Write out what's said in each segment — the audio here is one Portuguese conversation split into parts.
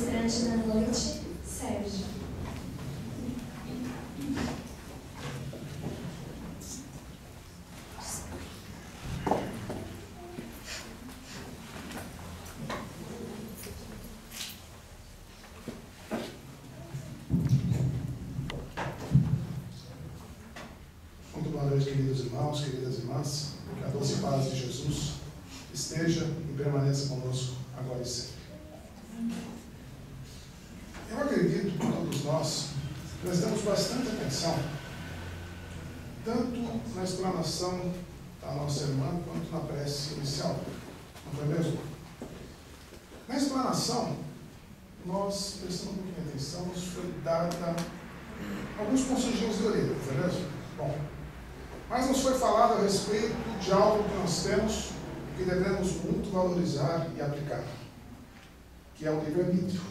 palestrante da noite, Sérgio. Muito boa noite, queridos irmãos, queridas irmãs. Que a doce paz de Jesus esteja e permaneça conosco agora e sempre. Eu acredito que todos nós prestamos bastante atenção, tanto na explanação da nossa irmã, quanto na prece inicial. Não foi mesmo? Na explanação, nós prestamos muita atenção, nos foi dada alguns pontinhos de orelha, não é mesmo? Bom, mas nos foi falado a respeito de algo que nós temos que devemos muito valorizar e aplicar, que é o livre-arbítrio.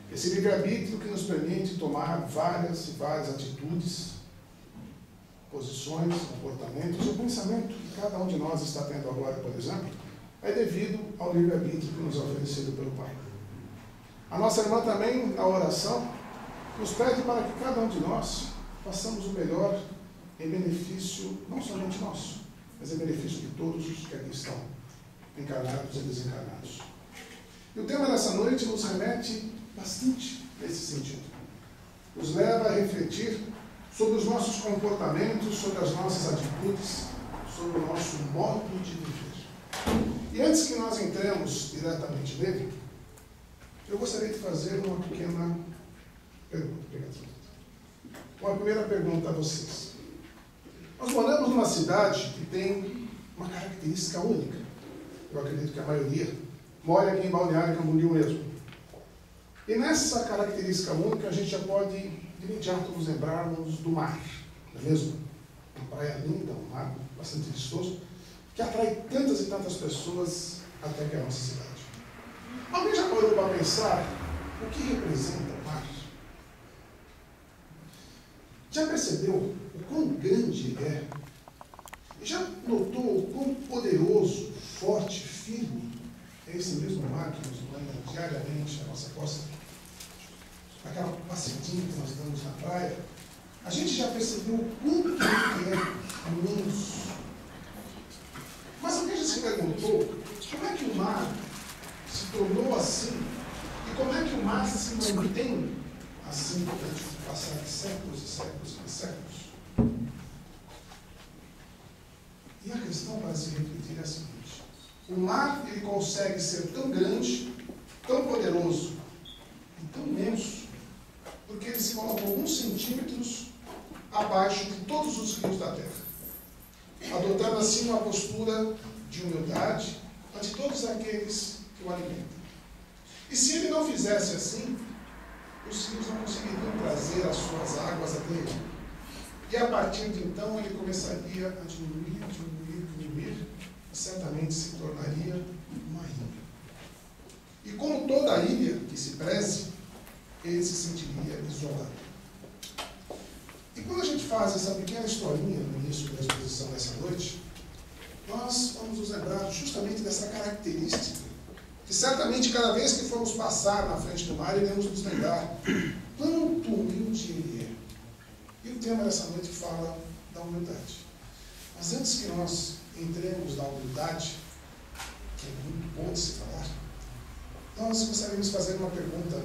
Esse livre-arbítrio que nos permite tomar várias e várias atitudes, posições, comportamentos. O pensamento que cada um de nós está tendo agora, por exemplo, é devido ao livre-arbítrio que nos é oferecido pelo Pai. A nossa irmã também, na oração, nos pede para que cada um de nós façamos o melhor em benefício, não somente nosso, mas em benefício de todos os que aqui estão, encarnados e desencarnados. E o tema dessa noite nos remete bastante nesse sentido. Nos leva a refletir sobre os nossos comportamentos, sobre as nossas atitudes, sobre o nosso modo de viver. E antes que nós entremos diretamente nele, eu gostaria de fazer uma pequena pergunta. Uma primeira pergunta a vocês. Nós moramos numa cidade que tem uma característica única. Eu acredito que a maioria mora aqui em Balneário Camboriú mesmo. E nessa característica única a gente já pode de imediato nos lembrarmos do mar, não é mesmo? Uma praia linda, um mar bastante vistoso, que atrai tantas e tantas pessoas até que a nossa cidade. Alguém já parou para pensar o que representa o mar? Já percebeu o quão grande ele é? Já notou o quão poderoso, forte, firme é esse mesmo mar que nos banha diariamente a nossa costa? Aquela passeadinha que nós damos na praia? A gente já percebeu o quanto ele é imenso. Mas alguém já se perguntou como é que o mar se tornou assim? E como é que o mar se mantém assim durante o passar de séculos e séculos e séculos? E a questão para se refletir é a seguinte: o mar ele consegue ser tão grande, tão poderoso e tão imenso, porque ele se coloca alguns centímetros abaixo de todos os rios da terra, adotando assim uma postura de humildade ante todos aqueles que o alimentam. E se ele não fizesse assim, os rios não conseguiriam trazer as suas águas até ele. E a partir de então ele começaria a diminuir, e certamente se tornaria uma ilha. E como toda ilha que se preze, ele se sentiria isolado. E quando a gente faz essa pequena historinha no início da exposição dessa noite, nós vamos nos lembrar justamente dessa característica, que certamente cada vez que formos passar na frente do mar, iremos nos lembrar quanto humilde ele é. E o tema dessa noite fala da humildade. Mas antes que nós entremos na humildade, que é muito bom de se falar, nós gostaríamos de fazer uma pergunta,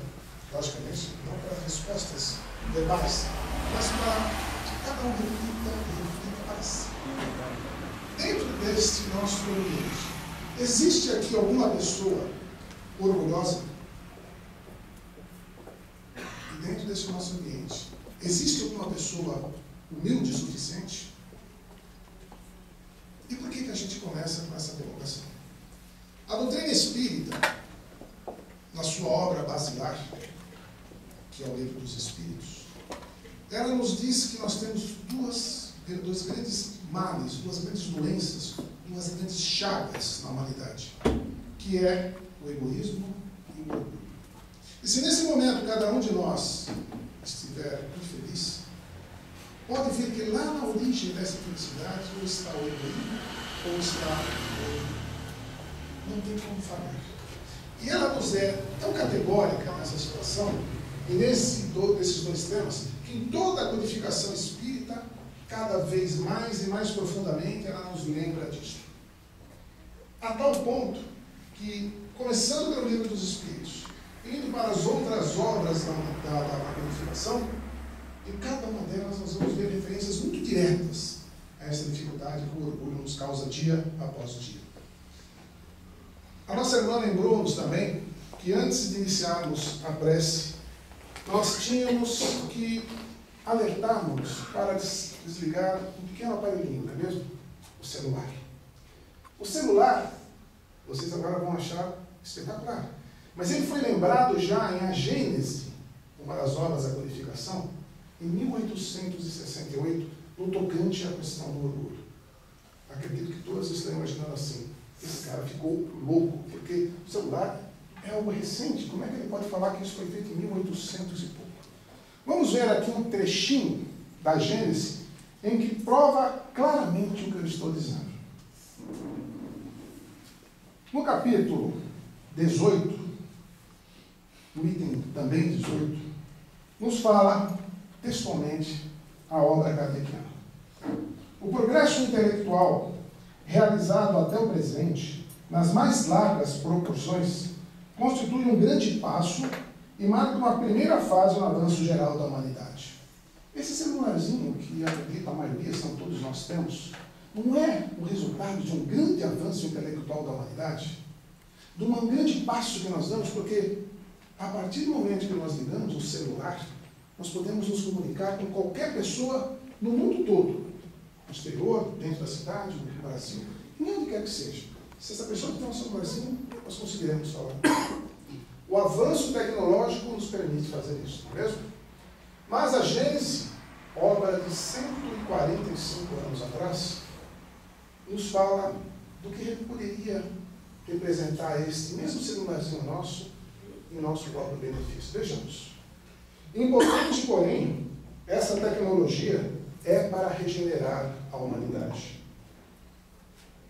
logicamente, não para respostas verbais, mas para que cada um reflita para si. Dentro deste nosso ambiente, existe aqui alguma pessoa orgulhosa? E dentro desse nosso ambiente, existe alguma pessoa humilde o suficiente? E por que a gente começa com essa colocação? A doutrina espírita, na sua obra basilar, que é o Livro dos Espíritos, ela nos diz que nós temos dois grandes males, duas grandes doenças, duas grandes chagas na humanidade, que é o egoísmo e o orgulho. E se nesse momento cada um de nós estiver infeliz, pode ver que lá na origem dessa felicidade ou está o egoísmo ou está o orgulho. Não tem como falar. E ela nos é tão categórica nessa situação, e nesses dois temas, que em toda a codificação espírita, cada vez mais e mais profundamente, ela nos lembra disso. A tal ponto que, começando pelo Livro dos Espíritos, indo para as outras obras da codificação, em cada uma delas nós vamos ver referências muito diretas a essa dificuldade que o orgulho nos causa dia após dia. A nossa irmã lembrou-nos também que antes de iniciarmos a prece, nós tínhamos que alertarmos para desligar um pequeno aparelhinho, não é mesmo? O celular. O celular, vocês agora vão achar espetacular, mas ele foi lembrado já em A Gênese, uma das obras da codificação, em 1868, no tocante à questão do orgulho. Acredito que todos estão imaginando assim, esse cara ficou louco, porque o celular é algo recente, como é que ele pode falar que isso foi feito em 1800 e pouco? Vamos ver aqui um trechinho da Gênese, em que prova claramente o que eu estou dizendo. No capítulo 18, no item também 18, nos fala textualmente a obra kardeciana. O progresso intelectual realizado até o presente, nas mais largas proporções, constitui um grande passo e marca uma primeira fase no avanço geral da humanidade. Esse celularzinho, que acredito a maioria, são todos nós temos, não é o resultado de um grande avanço intelectual da humanidade? De um grande passo que nós damos, porque a partir do momento que nós ligamos o celular, nós podemos nos comunicar com qualquer pessoa no mundo todo, no exterior, dentro da cidade, no Brasil, em onde quer que seja. Se essa pessoa tem um celularzinho, nós conseguiremos falar. O avanço tecnológico nos permite fazer isso, não é mesmo? Mas a Gênese, obra de 145 anos atrás, nos fala do que poderia representar este mesmo celularzinho nosso em nosso próprio benefício. Vejamos. Importante, porém, essa tecnologia é para regenerar a humanidade.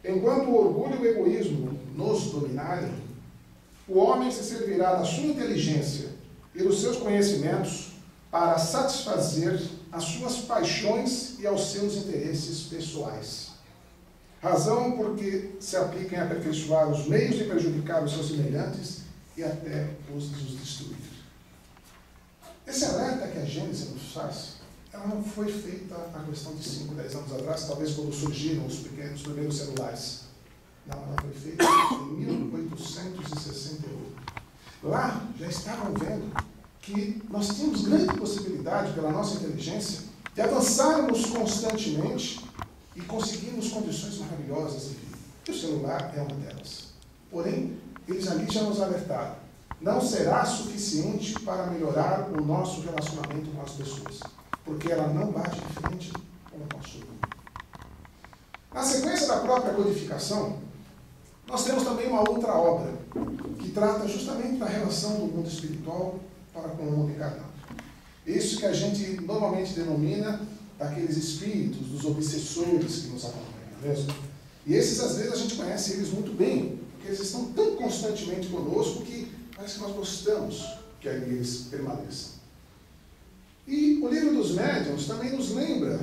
Enquanto o orgulho e o egoísmo nos dominarem, o homem se servirá da sua inteligência e dos seus conhecimentos para satisfazer as suas paixões e aos seus interesses pessoais. Razão porque se apliquem a aperfeiçoar os meios de prejudicar os seus semelhantes e até os destruir. Esse alerta que a Gênese nos faz, ela não foi feita a questão de 5, 10 anos atrás, talvez quando surgiram os primeiros celulares. Não, ela foi feita em 1868. Lá já estavam vendo que nós tínhamos grande possibilidade, pela nossa inteligência, de avançarmos constantemente e conseguirmos condições maravilhosas de vida. E o celular é uma delas. Porém, eles ali já nos alertaram. Não será suficiente para melhorar o nosso relacionamento com as pessoas, porque ela não bate de frente com o nosso mundo. Na sequência da própria codificação, nós temos também uma outra obra, que trata justamente da relação do mundo espiritual para com o mundo encarnado. Isso que a gente normalmente denomina daqueles espíritos, dos obsessores que nos acompanham, não é mesmo? E esses, às vezes, a gente conhece eles muito bem, porque eles estão tão constantemente conosco que parece que nós gostamos que eles permaneçam. E o Livro dos Médiuns também nos lembra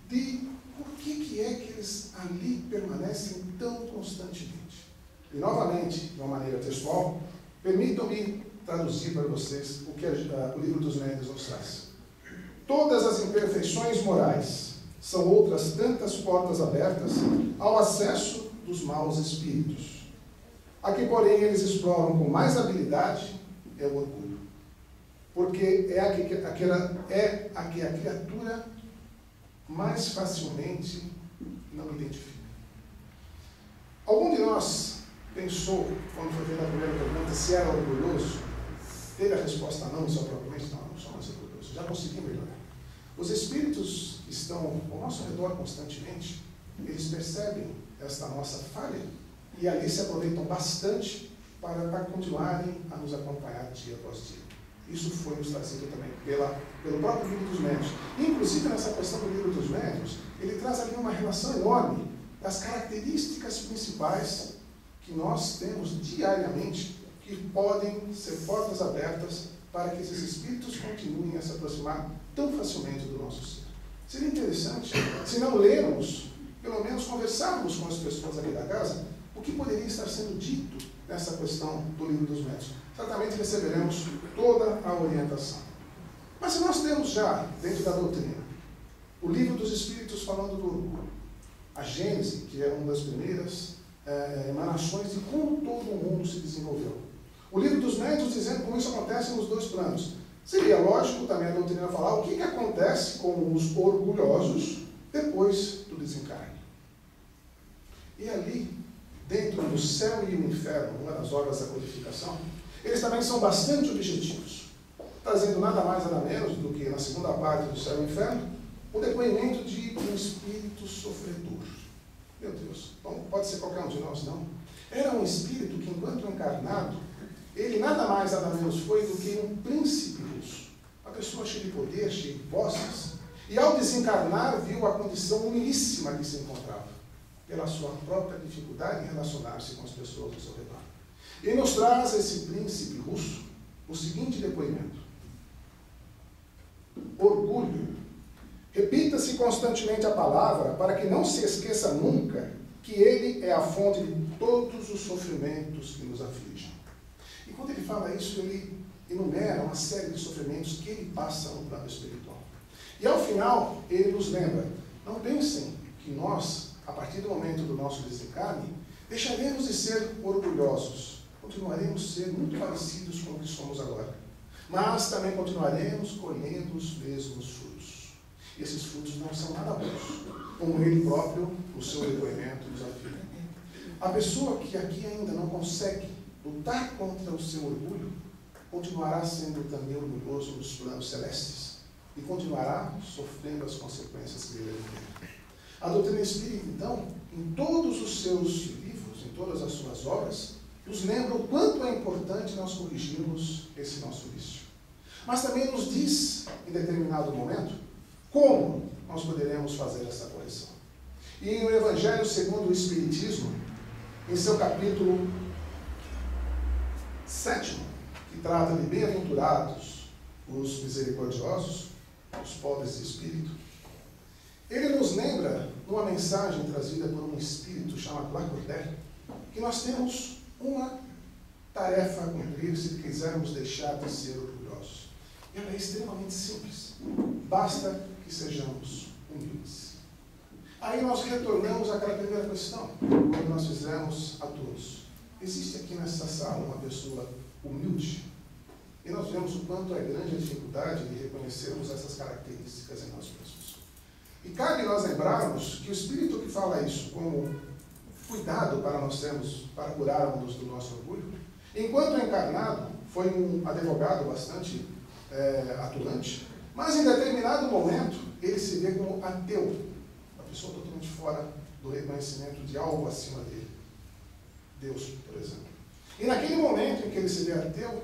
de por que é que eles ali permanecem tão constantemente. E, novamente, de uma maneira textual, permitam-me traduzir para vocês o que o Livro dos Médiuns nos traz. Todas as imperfeições morais são outras tantas portas abertas ao acesso dos maus espíritos. A que, porém, eles exploram com mais habilidade é o orgulho, porque é a que a criatura mais facilmente não identifica. Algum de nós pensou, quando foi feita a primeira pergunta, se era orgulhoso? Teve a resposta não, só propriamente não sou mais orgulhoso. Já consegui melhorar. Os espíritos que estão ao nosso redor constantemente, eles percebem esta nossa falha e ali se aproveitam bastante para continuarem a nos acompanhar dia após dia. Isso foi nos trazido também pelo próprio Livro dos Médiuns. Inclusive, nessa questão do Livro dos Médiuns, ele traz ali uma relação enorme das características principais que nós temos diariamente que podem ser portas abertas para que esses espíritos continuem a se aproximar tão facilmente do nosso ser. Seria interessante, se não lermos, pelo menos conversarmos com as pessoas aqui da casa, o que poderia estar sendo dito nessa questão do livro dos médiuns. Certamente receberemos toda a orientação. Mas se nós temos já, dentro da doutrina, o livro dos Espíritos falando do orgulho, a Gênese, que é uma das primeiras emanações de como todo o mundo se desenvolveu, o livro dos médiuns dizendo como isso acontece nos dois planos, seria lógico também a doutrina falar o que acontece com os orgulhosos depois do desencarne. E ali, dentro do céu e o inferno, uma das obras da codificação, eles também são bastante objetivos, trazendo nada mais nada menos do que na segunda parte do céu e inferno, o depoimento de um espírito sofredor. Meu Deus, bom, pode ser qualquer um de nós, não. Era um espírito que, enquanto encarnado, ele nada mais nada menos foi do que um príncipe russo, uma pessoa cheia de poder, cheia de posses, e ao desencarnar viu a condição humilíssima que se encontrava, pela sua própria dificuldade em relacionar-se com as pessoas do seu redor. E nos traz esse príncipe russo o seguinte depoimento: orgulho. Repita-se constantemente a palavra para que não se esqueça nunca que ele é a fonte de todos os sofrimentos que nos afligem. E quando ele fala isso, ele enumera uma série de sofrimentos que ele passa no plano espiritual. E ao final, ele nos lembra: não pensem que nós, a partir do momento do nosso desencarne, deixaremos de ser orgulhosos. Continuaremos a ser muito parecidos com o que somos agora. Mas também continuaremos colhendo os mesmos frutos. E esses frutos não são nada bons, como ele próprio, o seu depoimento, nos afirma. A pessoa que aqui ainda não consegue lutar contra o seu orgulho, continuará sendo também orgulhoso nos planos celestes e continuará sofrendo as consequências que ele tem. A doutrina espírita, então, em todos os seus livros, em todas as suas obras, nos lembra o quanto é importante nós corrigirmos esse nosso vício. Mas também nos diz, em determinado momento, como nós poderemos fazer essa correção. E no Evangelho segundo o Espiritismo, em seu capítulo 7, que trata de bem-aventurados os misericordiosos, os pobres de espírito, ele nos lembra, numa mensagem trazida por um espírito chamado Lacordaire, que nós temos uma tarefa a cumprir se quisermos deixar de ser orgulhosos. E ela é extremamente simples. Basta que sejamos humildes. Aí nós retornamos àquela primeira questão, quando nós fizemos a todos. Existe aqui nessa sala uma pessoa humilde? E nós vemos o quanto é grande a dificuldade de reconhecermos essas características em nós mesmos. E cabe nós lembrarmos que o Espírito que fala isso como cuidado para nós termos, para curarmos do nosso orgulho, enquanto encarnado, foi um advogado bastante atuante, mas em determinado momento ele se vê como ateu, uma pessoa totalmente fora do reconhecimento de algo acima dele, Deus, por exemplo. E naquele momento em que ele se vê ateu,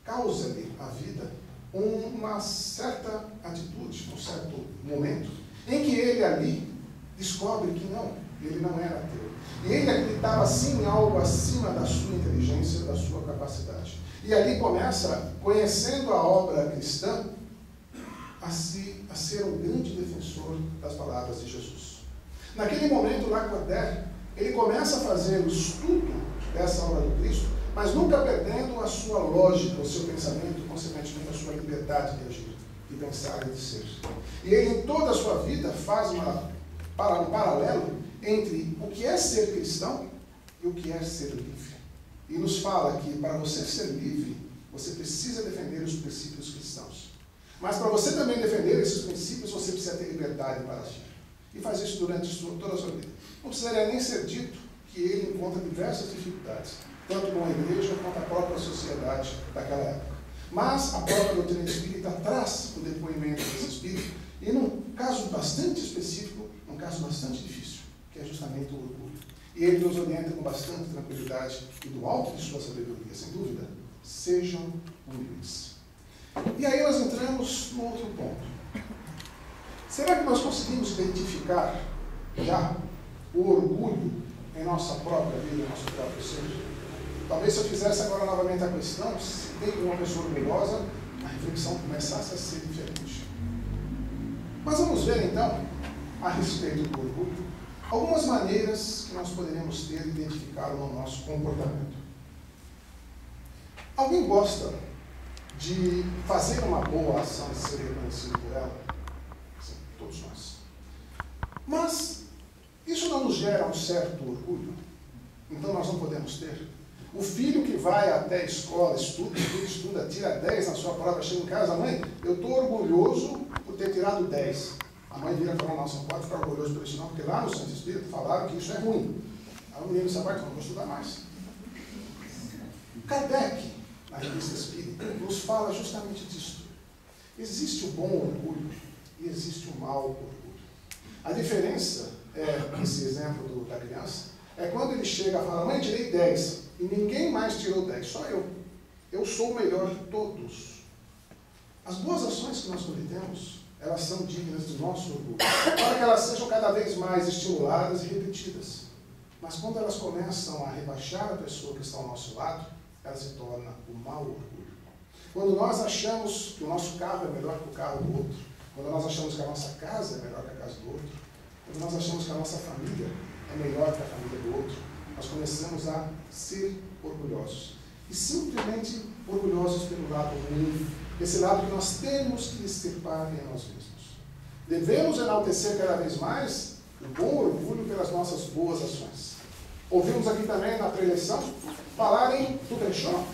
causa-lhe a vida uma certa atitude, um certo momento, em que ele ali descobre que não, ele não era ateu. E ele acreditava sim em algo acima da sua inteligência, da sua capacidade. E ali começa, conhecendo a obra cristã, a ser um grande defensor das palavras de Jesus. Naquele momento, Lacordaire, ele começa a fazer o estudo dessa obra do Cristo, mas nunca perdendo a sua lógica, o seu pensamento, consequentemente a sua liberdade de agir, de pensar e de ser. E ele, em toda a sua vida, faz um paralelo entre o que é ser cristão e o que é ser livre. E nos fala que para você ser livre, você precisa defender os princípios cristãos. Mas para você também defender esses princípios, você precisa ter liberdade para agir. E faz isso durante toda a sua vida. Não precisaria nem ser dito que ele encontra diversas dificuldades, tanto com a igreja quanto a própria sociedade daquela época. Mas a própria doutrina espírita traz o depoimento desse espírito, e num caso bastante específico, um caso bastante difícil, que é justamente o orgulho. E ele nos orienta com bastante tranquilidade e do alto de sua sabedoria, sem dúvida, sejam humildes. E aí nós entramos no outro ponto. Será que nós conseguimos identificar já o orgulho em nossa própria vida, em nosso próprio ser? Talvez se eu fizesse agora novamente a questão, se tem uma pessoa orgulhosa, a reflexão começasse a ser diferente. Mas vamos ver então, a respeito do orgulho, algumas maneiras que nós poderíamos ter de identificá-lo no nosso comportamento. Alguém gosta de fazer uma boa ação e ser reconhecido por ela? Sim, todos nós. Mas isso não nos gera um certo orgulho? Então nós não podemos ter. O filho que vai até a escola, estuda, tira 10 na sua prova, chega em casa, mãe, eu estou orgulhoso por ter tirado 10. A mãe vira e fala, não, você não pode ficar orgulhoso por isso não, porque lá no Santo Espírito falaram que isso é ruim. Aí o menino disse, pai, não vou estudar mais. Kardec, na revista Espírita, nos fala justamente disso. Existe o bom orgulho e existe o mau orgulho. A diferença esse exemplo da criança, é quando ele chega e fala, mãe, tirei 10, e ninguém mais tirou 10, só eu. Eu sou o melhor de todos. As boas ações que nós cometemos, elas são dignas do nosso orgulho, para que elas sejam cada vez mais estimuladas e repetidas. Mas quando elas começam a rebaixar a pessoa que está ao nosso lado, ela se torna o mau orgulho. Quando nós achamos que o nosso carro é melhor que o carro do outro, quando nós achamos que a nossa casa é melhor que a casa do outro, quando nós achamos que a nossa família é melhor que a família do outro, nós começamos a ser orgulhosos. E simplesmente orgulhosos pelo lado ruim, esse lado que nós temos que extirpar em nós mesmos. Devemos enaltecer cada vez mais o bom orgulho pelas nossas boas ações. Ouvimos aqui também na preleção falarem do brechó,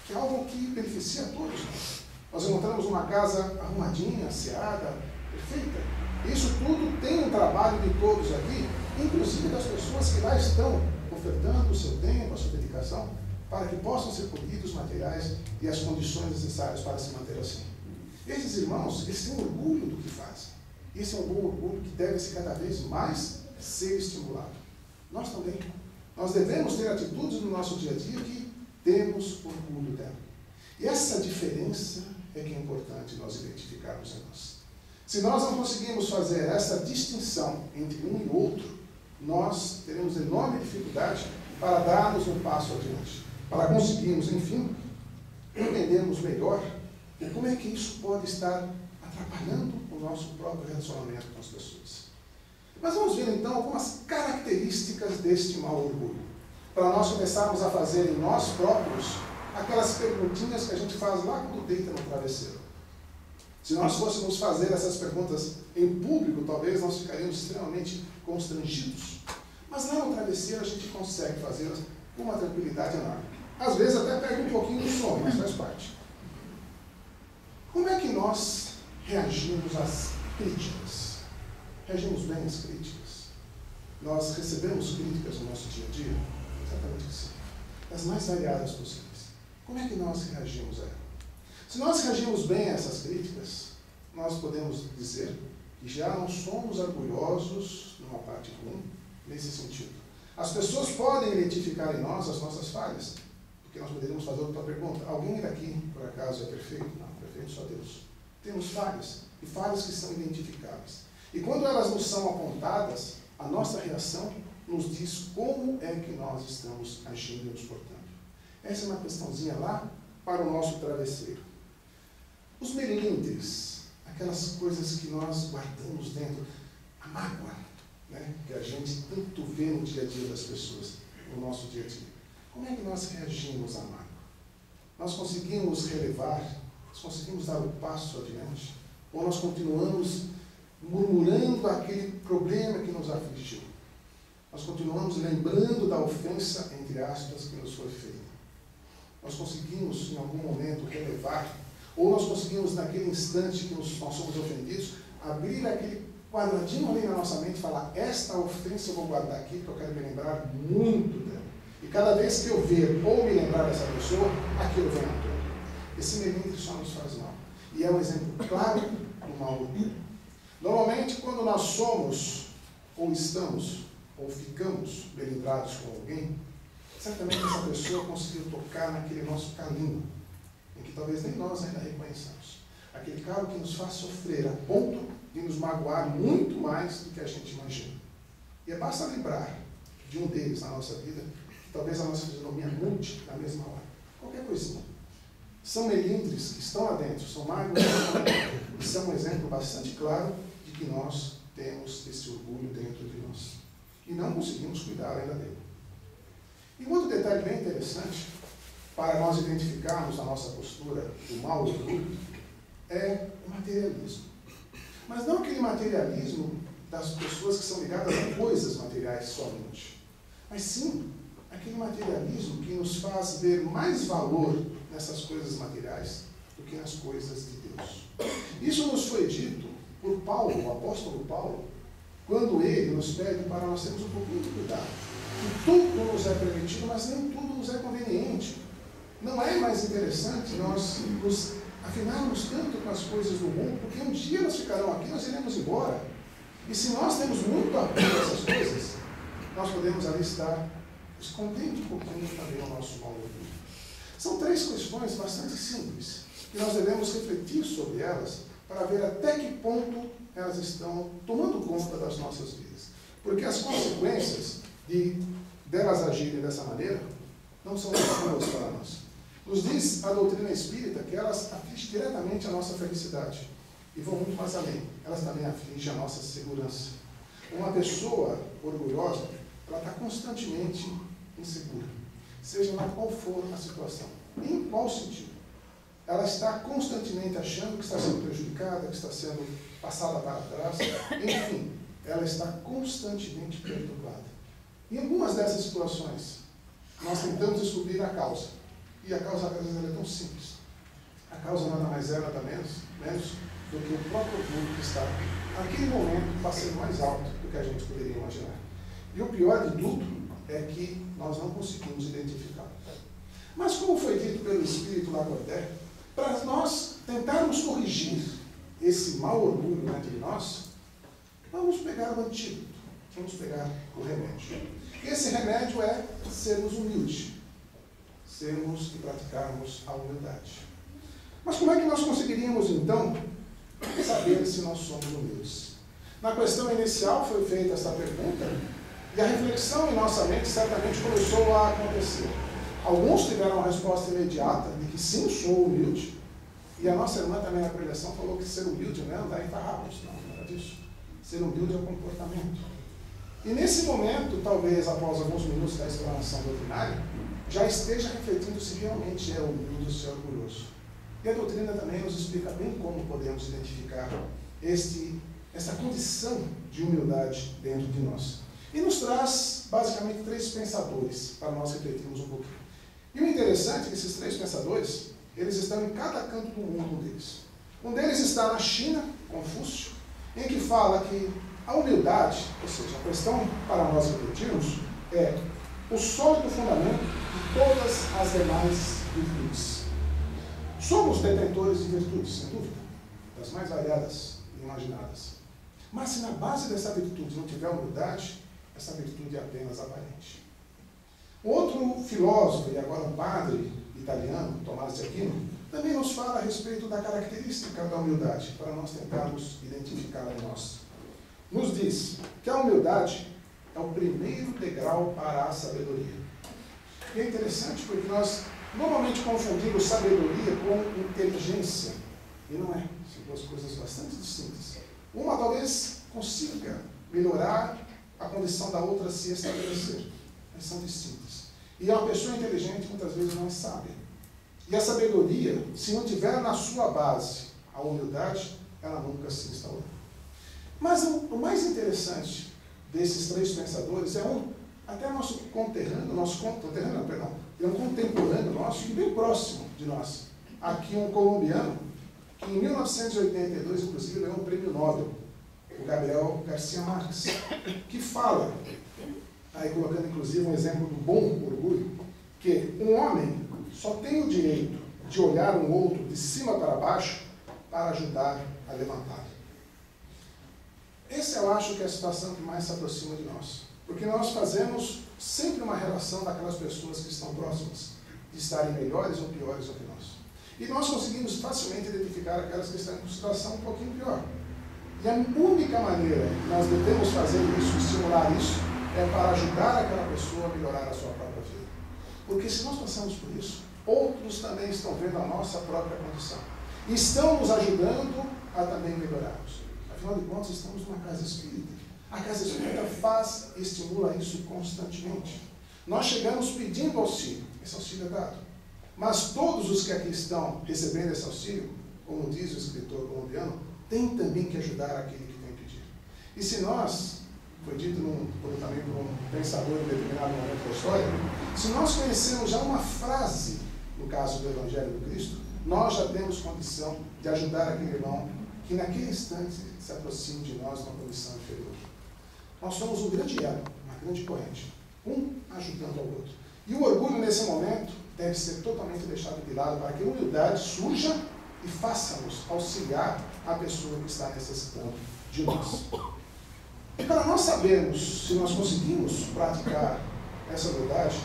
que é algo que beneficia a todos. Nós encontramos uma casa arrumadinha, asseada, perfeita. Isso tudo tem um trabalho de todos aqui, inclusive das pessoas que lá estão ofertando o seu tempo, a sua dedicação, para que possam ser polidos os materiais e as condições necessárias para se manter assim. Esses irmãos, eles têm orgulho do que fazem. Esse é um bom orgulho que deve ser cada vez mais ser estimulado. Nós também. Nós devemos ter atitudes no nosso dia a dia que temos orgulho dela. E essa diferença é que é importante nós identificarmos em nós. Se nós não conseguimos fazer essa distinção entre um e outro, nós teremos enorme dificuldade para darmos um passo adiante, para conseguirmos, enfim, entendermos melhor como é que isso pode estar atrapalhando o nosso próprio relacionamento com as pessoas. Mas vamos ver então algumas características deste mau orgulho, para nós começarmos a fazer em nós próprios aquelas perguntinhas que a gente faz lá quando deita no travesseiro. Se nós fôssemos fazer essas perguntas em público, talvez nós ficaríamos extremamente constrangidos. Mas lá no travesseiro a gente consegue fazê-las com uma tranquilidade enorme. Às vezes até pega um pouquinho do sono, mas faz parte. Como é que nós reagimos às críticas? Reagimos bem às críticas? Nós recebemos críticas no nosso dia a dia? Certamente que sim. Das mais variadas possíveis. Como é que nós reagimos a elas? Se nós reagimos bem a essas críticas, nós podemos dizer que já não somos orgulhosos numa parte ruim, nesse sentido. As pessoas podem identificar em nós as nossas falhas, porque nós poderíamos fazer outra pergunta. Alguém daqui, por acaso, é perfeito? Não, perfeito só Deus. Temos falhas, e falhas que são identificáveis. E quando elas nos são apontadas, a nossa reação nos diz como é que nós estamos agindo e nos portando. Essa é uma questãozinha lá para o nosso travesseiro. Os melindres, aquelas coisas que nós guardamos dentro, a mágoa, né, que a gente tanto vê no dia a dia das pessoas, no nosso dia a dia. Como é que nós reagimos à mágoa? Nós conseguimos relevar? Nós conseguimos dar o passo adiante? Ou nós continuamos murmurando aquele problema que nos afligiu? Nós continuamos lembrando da ofensa, entre aspas, que nos foi feita? Nós conseguimos, em algum momento, relevar? Ou nós conseguimos, naquele instante que nós somos ofendidos, abrir aquele quadradinho ali na nossa mente e falar, esta ofensa eu vou guardar aqui, porque eu quero me lembrar muito dela. E cada vez que eu ver ou me lembrar dessa pessoa, aquilo vem à tona. Esse melindre só nos faz mal. E é um exemplo claro do mau orgulho. Normalmente, quando nós somos, ou estamos, ou ficamos melindrados com alguém, certamente essa pessoa conseguiu tocar naquele nosso calinho, em que talvez nem nós ainda reconheçamos. Aquele calo que nos faz sofrer a ponto de nos magoar muito mais do que a gente imagina. E basta lembrar de um deles na nossa vida, talvez a nossa fisionomia mude na mesma hora. Qualquer coisinha. São melindres que estão lá dentro, são mágoas que estão lá dentro. E são um exemplo bastante claro de que nós temos esse orgulho dentro de nós. E não conseguimos cuidar ainda dele. E um outro detalhe bem interessante, para nós identificarmos a nossa postura do mau orgulho, é o materialismo. Mas não aquele materialismo das pessoas que são ligadas a coisas materiais somente, mas sim aquele materialismo que nos faz ver mais valor nessas coisas materiais do que nas coisas de Deus. Isso nos foi dito por Paulo, o apóstolo Paulo, quando ele nos pede para nós termos um pouquinho de cuidado. Que tudo nos é permitido, mas nem tudo nos é conveniente. Não é mais interessante nós nos afinarmos tanto com as coisas do mundo, porque um dia elas ficarão aqui, nós iremos embora. E se nós temos muito apego a essas coisas, nós podemos ali estar escondendo um pouquinho também o nosso mau orgulho. São 3 questões bastante simples, e nós devemos refletir sobre elas para ver até que ponto elas estão tomando conta das nossas vidas. Porque as consequências delas agirem dessa maneira não são boas para nós. Nos diz a doutrina espírita que elas afligem diretamente a nossa felicidade. E vão muito mais além. Elas também afligem a nossa segurança. Uma pessoa orgulhosa, ela está constantemente insegura. Seja lá qual for a situação. Em qual sentido? Ela está constantemente achando que está sendo prejudicada, que está sendo passada para trás. Enfim, ela está constantemente perturbada. Em algumas dessas situações, nós tentamos descobrir a causa. E a causa, às vezes, é tão simples. A causa nada mais é, nada menos do que o próprio orgulho que está, naquele momento, passando mais alto do que a gente poderia imaginar. E o pior de tudo é que nós não conseguimos identificar. Mas, como foi dito pelo Espírito Lacordaire, para nós tentarmos corrigir esse mau orgulho entre nós, vamos pegar o antídoto, vamos pegar o remédio. E esse remédio é sermos humildes, sermos e praticarmos a humildade. Mas como é que nós conseguiríamos, então, saber se nós somos humildes? Na questão inicial foi feita essa pergunta, e a reflexão em nossa mente certamente começou a acontecer. Alguns tiveram a resposta imediata de que sim, sou humilde, e a nossa irmã também na preleção falou que ser humilde não é andar em farrapos, não era disso. Ser humilde é o comportamento. E nesse momento, talvez após alguns minutos da explanação doutrinária, já esteja refletindo se realmente é humilde ou se é orgulhoso. E a doutrina também nos explica bem como podemos identificar essa condição de humildade dentro de nós. E nos traz, basicamente, 3 pensadores para nós refletirmos um pouquinho. E o interessante é que esses 3 pensadores, eles estão em cada canto do mundo deles. Um deles está na China, Confúcio, em que fala que a humildade, ou seja, a questão para nós refletirmos, é o sólido fundamento de todas as demais virtudes. Somos detentores de virtudes, sem dúvida, das mais variadas e imaginadas. Mas se na base dessa virtude não tiver humildade, essa virtude é apenas aparente. Outro filósofo, e agora um padre italiano, Tomás de Aquino, também nos fala a respeito da característica da humildade, para nós tentarmos identificá-la em nós. Nos diz que a humildade é o primeiro degrau para a sabedoria. E é interessante porque nós normalmente confundimos sabedoria com inteligência. E não é. São 2 coisas bastante distintas. Uma talvez consiga melhorar a condição da outra a se estabelecer. Mas são distintas. E uma pessoa inteligente muitas vezes não é sábia. E a sabedoria, se não tiver na sua base a humildade, ela nunca se instaurou. Mas o mais interessante desses 3 pensadores é até nosso conterrâneo, é um contemporâneo nosso e bem próximo de nós. Aqui um colombiano, que em 1982, inclusive, ganhou um prêmio Nobel, o Gabriel Garcia Marques, que fala, aí colocando inclusive um exemplo do bom orgulho, que um homem só tem o direito de olhar um outro de cima para baixo para ajudar a levantar. Essa eu acho que é a situação que mais se aproxima de nós. Porque nós fazemos sempre uma relação daquelas pessoas que estão próximas, de estarem melhores ou piores do que nós. E nós conseguimos facilmente identificar aquelas que estão em situação um pouquinho pior. E a única maneira que nós devemos fazer isso, estimular isso, é para ajudar aquela pessoa a melhorar a sua própria vida. Porque se nós passamos por isso, outros também estão vendo a nossa própria condição. E estão nos ajudando a também melhorarmos. Afinal de contas, estamos numa casa espírita. A casa espírita faz e estimula isso constantemente. Nós chegamos pedindo auxílio. Esse auxílio é dado. Mas todos os que aqui estão recebendo esse auxílio, como diz o escritor colombiano, têm também que ajudar aquele que vem pedir. E se nós, foi dito também por um pensador em determinado momento da história, se nós conhecemos já uma frase, no caso do Evangelho do Cristo, nós já temos condição de ajudar aquele irmão que naquele instante se aproxime de nós numa condição inferior. Nós somos um grande elo, uma grande corrente, um ajudando ao outro. E o orgulho nesse momento deve ser totalmente deixado de lado para que a humildade surja e faça-nos auxiliar a pessoa que está necessitando de nós. E para nós sabermos se nós conseguimos praticar essa humildade,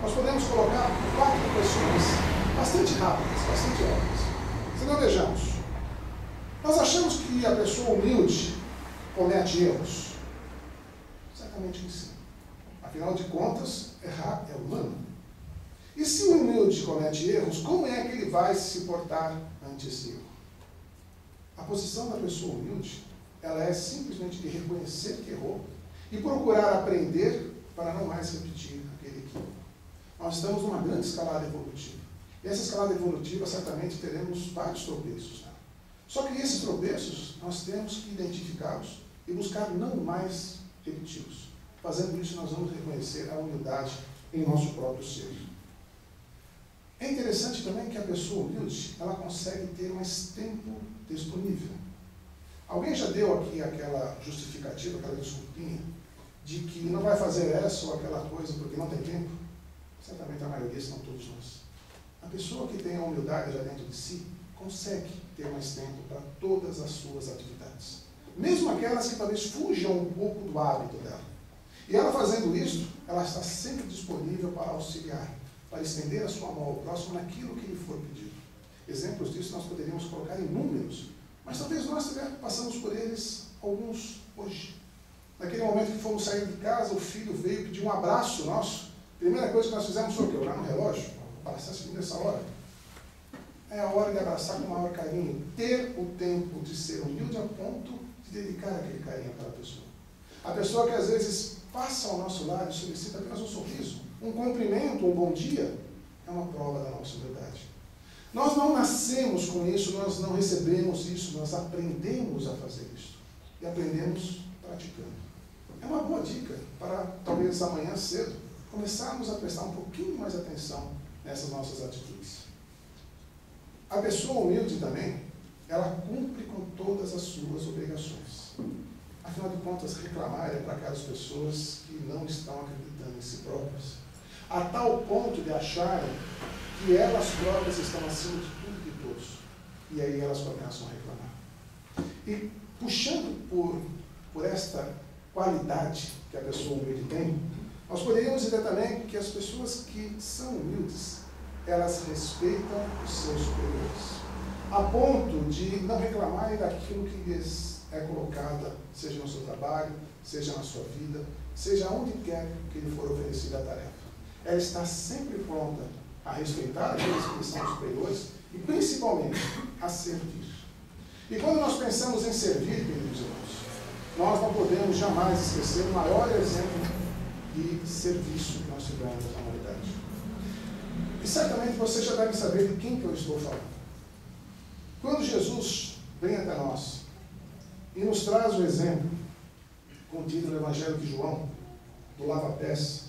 nós podemos colocar 4 questões bastante rápidas, bastante óbvias. Se não vejamos, nós achamos que a pessoa humilde comete erros? Certamente que sim. Afinal de contas, errar é humano. E se o humilde comete erros, como é que ele vai se portar ante esse erro? A posição da pessoa humilde, ela é simplesmente de reconhecer que errou e procurar aprender para não mais repetir aquele equívoco. Nós estamos numa grande escalada evolutiva. E essa escalada evolutiva, certamente, teremos vários tropeços. Né? Só que esses tropeços, nós temos que identificá-los e buscar não mais repeti-los. Fazendo isso, nós vamos reconhecer a humildade em nosso próprio ser. É interessante também que a pessoa humilde, ela consegue ter mais tempo disponível. Alguém já deu aqui aquela justificativa, aquela desculpinha, de que não vai fazer essa ou aquela coisa porque não tem tempo? Certamente a maioria, se não todos nós. A pessoa que tem a humildade já dentro de si, consegue ter mais tempo para todas as suas atividades. Mesmo aquelas que talvez fujam um pouco do hábito dela. E ela fazendo isso, ela está sempre disponível para auxiliar, para estender a sua mão ao próximo naquilo que lhe for pedido. Exemplos disso nós poderíamos colocar inúmeros, mas talvez nós passamos por eles alguns hoje. Naquele momento que fomos sair de casa, o filho veio pedir um abraço nosso. A primeira coisa que nós fizemos foi o quê? Olhar no relógio, abraçar esse filho nessa hora. É a hora de abraçar com maior carinho, ter o tempo de ser humilde a ponto de dedicar aquele carinho àquela pessoa. A pessoa que às vezes passa ao nosso lado e solicita apenas um sorriso, um cumprimento, um bom dia, é uma prova da nossa humildade. Nós não nascemos com isso, nós não recebemos isso, nós aprendemos a fazer isso. E aprendemos praticando. É uma boa dica para, talvez amanhã cedo, começarmos a prestar um pouquinho mais atenção nessas nossas atitudes. A pessoa humilde também, ela cumpre com todas as suas obrigações. Afinal de contas, reclamar é para aquelas pessoas que não estão acreditando em si próprias, a tal ponto de acharem que elas próprias estão acima de tudo e de todos. E aí elas começam a reclamar. E puxando por esta qualidade que a pessoa humilde tem, nós poderíamos dizer também que as pessoas que são humildes, elas respeitam os seus superiores, a ponto de não reclamarem daquilo que lhes é colocada, seja no seu trabalho, seja na sua vida, seja onde quer que lhe for oferecida a tarefa. Ela está sempre pronta a respeitar aqueles que são superiores e, principalmente, a servir. E quando nós pensamos em servir, queridos irmãos, nós não podemos jamais esquecer o maior exemplo de serviço que nós tivemos na humanidade. E certamente você já deve saber de quem que eu estou falando. Quando Jesus vem até nós e nos traz o exemplo contido no Evangelho de João, do lava-pés,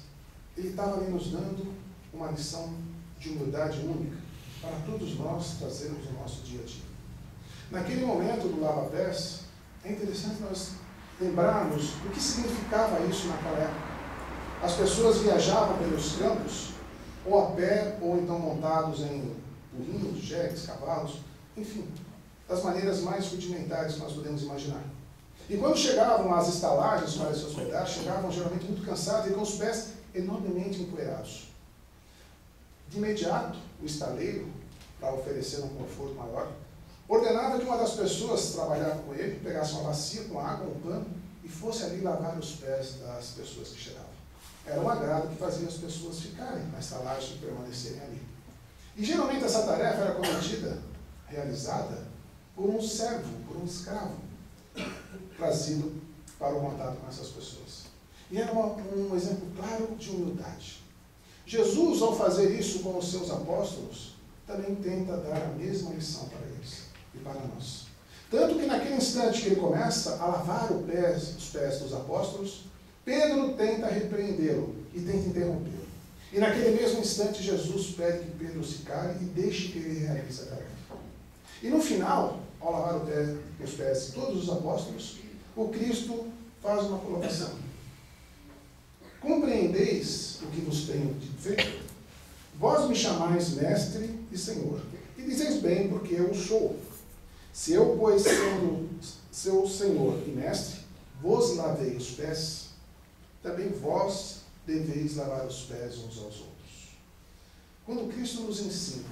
ele estava ali nos dando uma lição de humildade única para todos nós trazermos no nosso dia a dia. Naquele momento do lava-pés, é interessante nós lembrarmos o que significava isso naquela época. As pessoas viajavam pelos campos, ou a pé, ou então montados em burrinhos, jegues, cavalos, enfim, das maneiras mais rudimentares que nós podemos imaginar. E quando chegavam às estalagens para se hospedar, chegavam geralmente muito cansados e com os pés enormemente empoeirados. De imediato, o estaleiro, para oferecer um conforto maior, ordenava que uma das pessoas que trabalhava com ele pegasse uma bacia com água, um pano, e fosse ali lavar os pés das pessoas que chegavam. Era um agrado que fazia as pessoas ficarem na estalagem e permanecerem ali. E geralmente essa tarefa era cometida, realizada, por um servo, por um escravo, trazido para o contato com essas pessoas. E era um exemplo claro de humildade. Jesus, ao fazer isso com os seus apóstolos, também tenta dar a mesma lição para eles e para nós. Tanto que naquele instante que ele começa a lavar os pés dos apóstolos, Pedro tenta repreendê-lo e tenta interrompê-lo. E naquele mesmo instante, Jesus pede que Pedro se cale e deixe que ele realize a tarefa. E no final, ao lavar os pés de todos os apóstolos, o Cristo faz uma colocação. Compreendeis o que vos tenho feito? Vós me chamais mestre e senhor, e dizeis bem, porque eu sou. Se eu, pois, sendo seu senhor e mestre, vos lavei os pés, também vós deveis lavar os pés uns aos outros. Quando Cristo nos ensina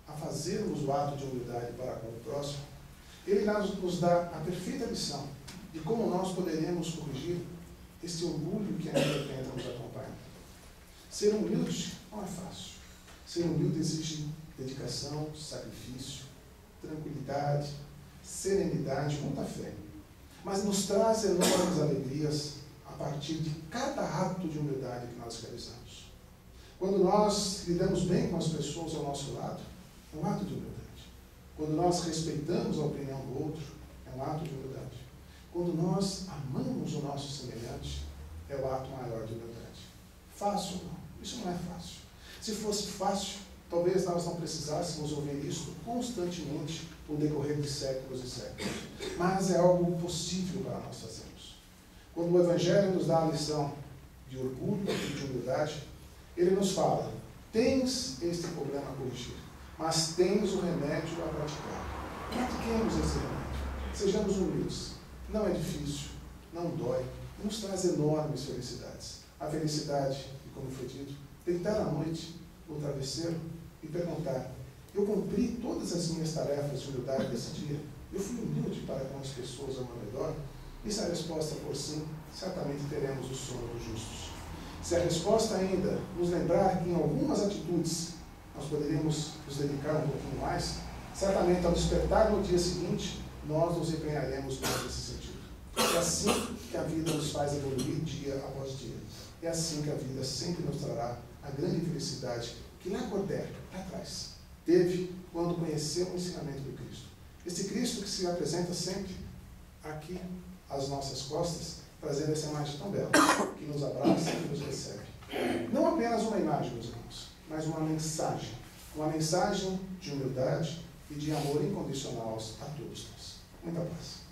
a fazermos o ato de humildade para com o próximo, Ele nos dá a perfeita lição de como nós poderemos corrigir este orgulho que ainda tenta nos acompanhar. Ser humilde não é fácil. Ser humilde exige dedicação, sacrifício, tranquilidade, serenidade, muita fé. Mas nos traz enormes alegrias a partir de cada ato de humildade que nós realizamos. Quando nós lidamos bem com as pessoas ao nosso lado, é um ato de humildade. Quando nós respeitamos a opinião do outro, é um ato de humildade. Quando nós amamos o nosso semelhante, é o ato maior de humildade. Fácil não. Isso não é fácil. Se fosse fácil, talvez nós não precisássemos ouvir isso constantemente no decorrer de séculos e séculos. Mas é algo possível para nós fazermos. Quando o Evangelho nos dá a lição de orgulho e de humildade, ele nos fala: tens este problema a corrigir, mas tens o remédio a praticar. Pratiquemos esse remédio. Sejamos humildes. Não é difícil, não dói, e nos traz enormes felicidades. A felicidade, como foi dito, deitar à noite no travesseiro e perguntar: eu cumpri todas as minhas tarefas de humildade desse dia? Eu fui humilde para com as pessoas ao meu redor? E se a resposta for sim, certamente teremos o sono dos justos. Se a resposta ainda nos lembrar que em algumas atitudes nós poderíamos nos dedicar um pouquinho mais, certamente ao despertar no dia seguinte, nós nos empenharemos mais nesse sentido. É assim que a vida nos faz evoluir dia após dia. É assim que a vida sempre nos trará a grande felicidade que lá atrás, teve quando conheceu o ensinamento do Cristo. Esse Cristo que se apresenta sempre aqui às nossas costas, trazendo essa imagem tão bela, que nos abraça e nos recebe. Não apenas uma imagem, meus irmãos, mas uma mensagem de humildade e de amor incondicional a todos nós. Muita paz.